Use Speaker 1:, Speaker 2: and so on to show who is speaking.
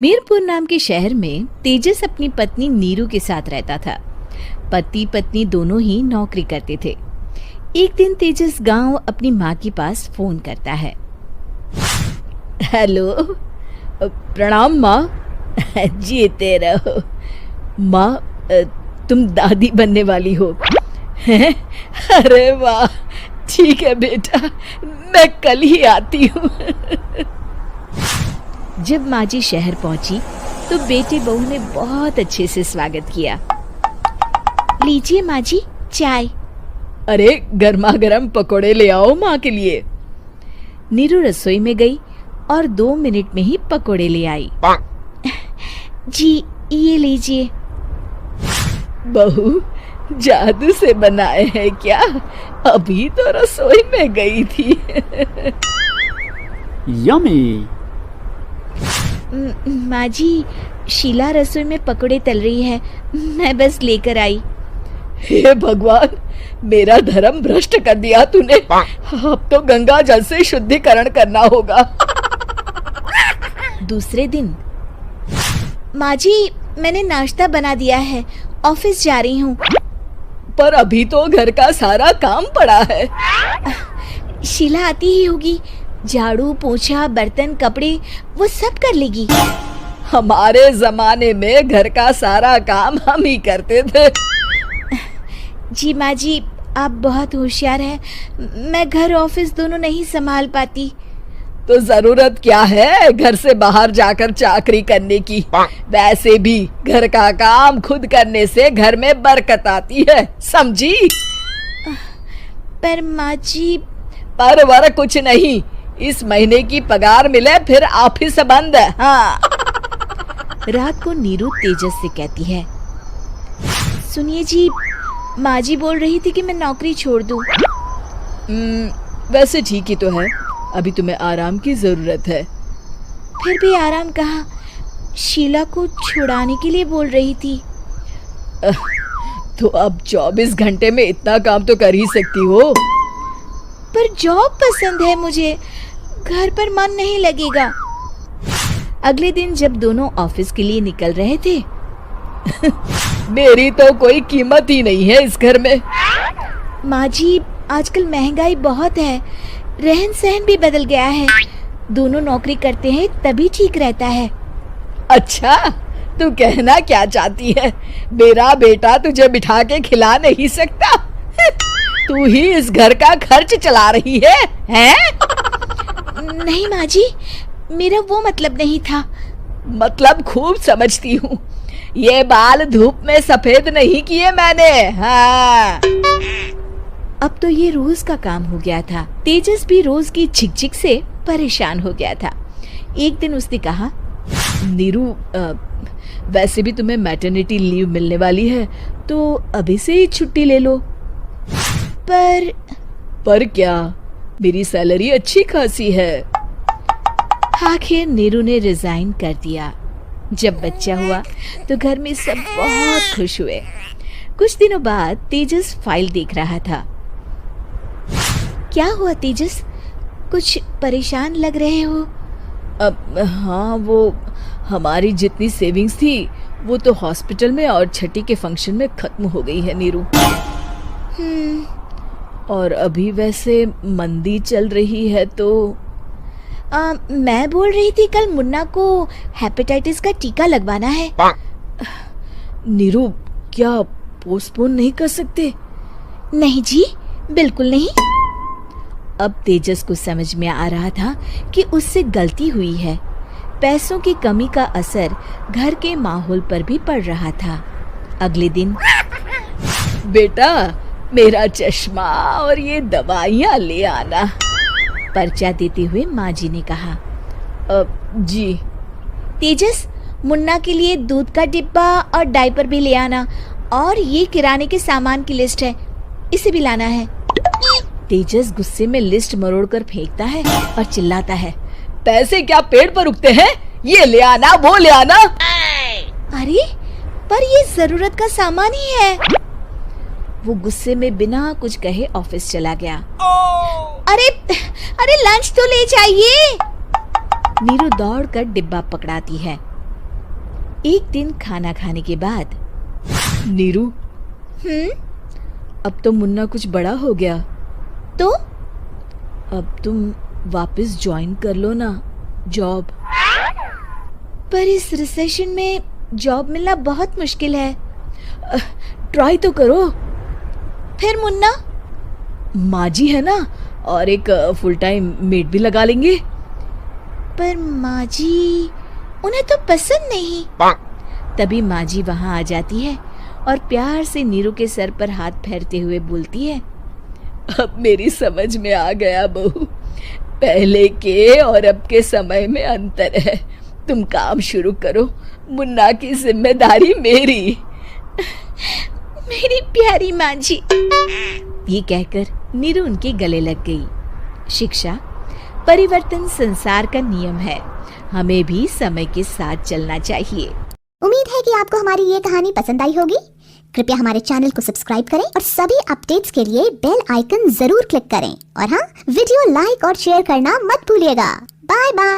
Speaker 1: मीरपुर नाम के शहर में तेजस अपनी पत्नी नीरू के साथ रहता था। पति पत्नी दोनों ही नौकरी करते थे। एक दिन तेजस गांव अपनी माँ के पास फोन करता है। हेलो, प्रणाम माँ। जीते रहो माँ, तुम दादी बनने वाली हो हैं? अरे वाह, ठीक है बेटा, मैं कल ही आती हूँ। जब माँ जी शहर पहुंची तो बेटे बहू ने बहुत अच्छे से स्वागत किया। लीजिए माँ जी, चाय। अरे गर्मा गर्म पकोड़े ले आओ माँ के लिए। नीरू रसोई में गई और 2 मिनट में ही पकोड़े ले आई। जी ये लीजिए। बहू जादू से बनाए हैं क्या? अभी तो रसोई में गई थी।
Speaker 2: यम्मी।
Speaker 1: माँ जी, शीला रसोई में पकोड़े तल रही है, मैं बस लेकर आई। हे भगवान, मेरा धर्म भ्रष्ट कर दिया तूने। अब तो गंगा जल से शुद्धिकरण करना होगा। दूसरे दिन, माँ जी मैंने नाश्ता बना दिया है, ऑफिस जा रही हूँ। पर अभी तो घर का सारा काम पड़ा है। शीला आती ही होगी, झाड़ू पोछा बर्तन कपड़े वो सब कर लेगी। हमारे जमाने में घर का सारा काम हम ही करते थे। जी माँ जी, आप बहुत होशियार हैं, मैं घर ऑफिस दोनों नहीं संभाल पाती। तो जरूरत क्या है घर से बाहर जाकर चाकरी करने की? वैसे भी घर का काम खुद करने से घर में बरकत आती है, समझी? पर माँ जी। पर वर कुछ नहीं, इस महीने की पगार मिले फिर ऑफिस बंद। हाँ। रात को नीरू तेजस से कहती है, सुनिए जी, माँ जी बोल रही थी कि मैं नौकरी छोड़ दूं। वैसे ठीक ही तो है, अभी तुम्हें आराम की जरूरत है। फिर भी आराम कहाँ, शीला को छुड़ाने के लिए बोल रही थी। तो अब 24 घंटे में इतना काम तो कर ही सकती हो। पर जॉब पसंद है मुझे, घर पर मन नहीं लगेगा। अगले दिन जब दोनों ऑफिस के लिए निकल रहे थे, मेरी तो कोई कीमत ही नहीं है इस घर में। माँ जी, आजकल महंगाई बहुत है, रहन सहन भी बदल गया है, दोनों नौकरी करते हैं तभी ठीक रहता है। अच्छा, तू कहना क्या चाहती है? मेरा बेटा तुझे बिठा के खिला नहीं सकता? तू ही इस घर का खर्च चला रही है, हैं? नहीं माँ जी, मेरा वो मतलब नहीं था। मतलब खूब समझती हूँ, ये बाल धूप में सफेद नहीं किए मैंने। हाँ। अब तो ये रोज का काम हो गया था। तेजस भी रोज की झिकझिक से परेशान हो गया था। एक दिन उसने कहा, नीरू, वैसे भी तुम्हें मैटरनिटी लीव मिलने वाली है, तो अभी से ही छुट्टी ले लो। पर क्या, मेरी सैलरी अच्छी खासी है। आखिर नीरू ने रिजाइन कर दिया। जब बच्चा हुआ तो घर में सब बहुत खुश हुए। कुछ दिनों बाद तेजस फाइल देख रहा था। क्या हुआ तेजस, कुछ परेशान लग रहे हो? अब हाँ, वो हमारी जितनी सेविंग्स थी वो तो हॉस्पिटल में और छठी के फंक्शन में खत्म हो गई है नीरू। और अभी वैसे मंदी चल रही है तो मैं बोल रही थी कल मुन्ना को हेपेटाइटिस का टीका लगवाना है। नीरू, क्या पोस्टपोन नहीं कर सकते? नहीं जी, बिल्कुल नहीं। अब तेजस को समझ में आ रहा था कि उससे गलती हुई है। पैसों की कमी का असर घर के माहौल पर भी पड़ रहा था। अगले दिन, बेटा मेरा चश्मा और ये दवाइयाँ ले आना, पर्चा देते हुए माँ जी ने कहा। जी। तेजस, मुन्ना के लिए दूध का डिब्बा और डायपर भी ले आना, और ये किराने के सामान की लिस्ट है, इसे भी लाना है। तेजस गुस्से में लिस्ट मरोड़कर फेंकता है और चिल्लाता है, पैसे क्या पेड़ पर उगते हैं? ये ले आना, वो ले आना। अरे पर ये जरूरत का सामान ही है। वो गुस्से में बिना कुछ कहे ऑफिस चला गया। अरे लंच तो ले जाइए। नीरू दौड़कर डिब्बा पकड़ाती है। एक दिन खाना खाने के बाद, नीरू, अब तो मुन्ना कुछ बड़ा हो गया,
Speaker 2: तो
Speaker 1: अब तुम वापस ज्वाइन कर लो ना जॉब। पर इस रिसेशन में जॉब मिलना बहुत मुश्किल है। ट्राई तो करो।
Speaker 2: फिर मुन्ना?
Speaker 1: माँ जी है ना, और एक फुल टाइम मेड भी लगा लेंगे।
Speaker 2: पर माँ जी, उन्हें तो पसंद नहीं।
Speaker 1: तभी माँ जी वहाँ आ जाती है और प्यार से नीरू के सर पर हाथ फेरते हुए बोलती है, अब मेरी समझ में आ गया बहू, पहले के और अब के समय में अंतर है। तुम काम शुरू करो, मुन्ना की जिम्मेदारी मेरी।
Speaker 2: मेरी प्यारी माँ जी।
Speaker 1: ये कहकर नीरू उनके गले लग गई। शिक्षा, परिवर्तन संसार का नियम है, हमें भी समय के साथ चलना चाहिए।
Speaker 3: उम्मीद है कि आपको हमारी ये कहानी पसंद आई होगी। कृपया हमारे चैनल को सब्सक्राइब करें और सभी अपडेट्स के लिए बेल आइकन जरूर क्लिक करें। और हाँ, वीडियो लाइक और शेयर करना मत भूलिएगा। Bye bye.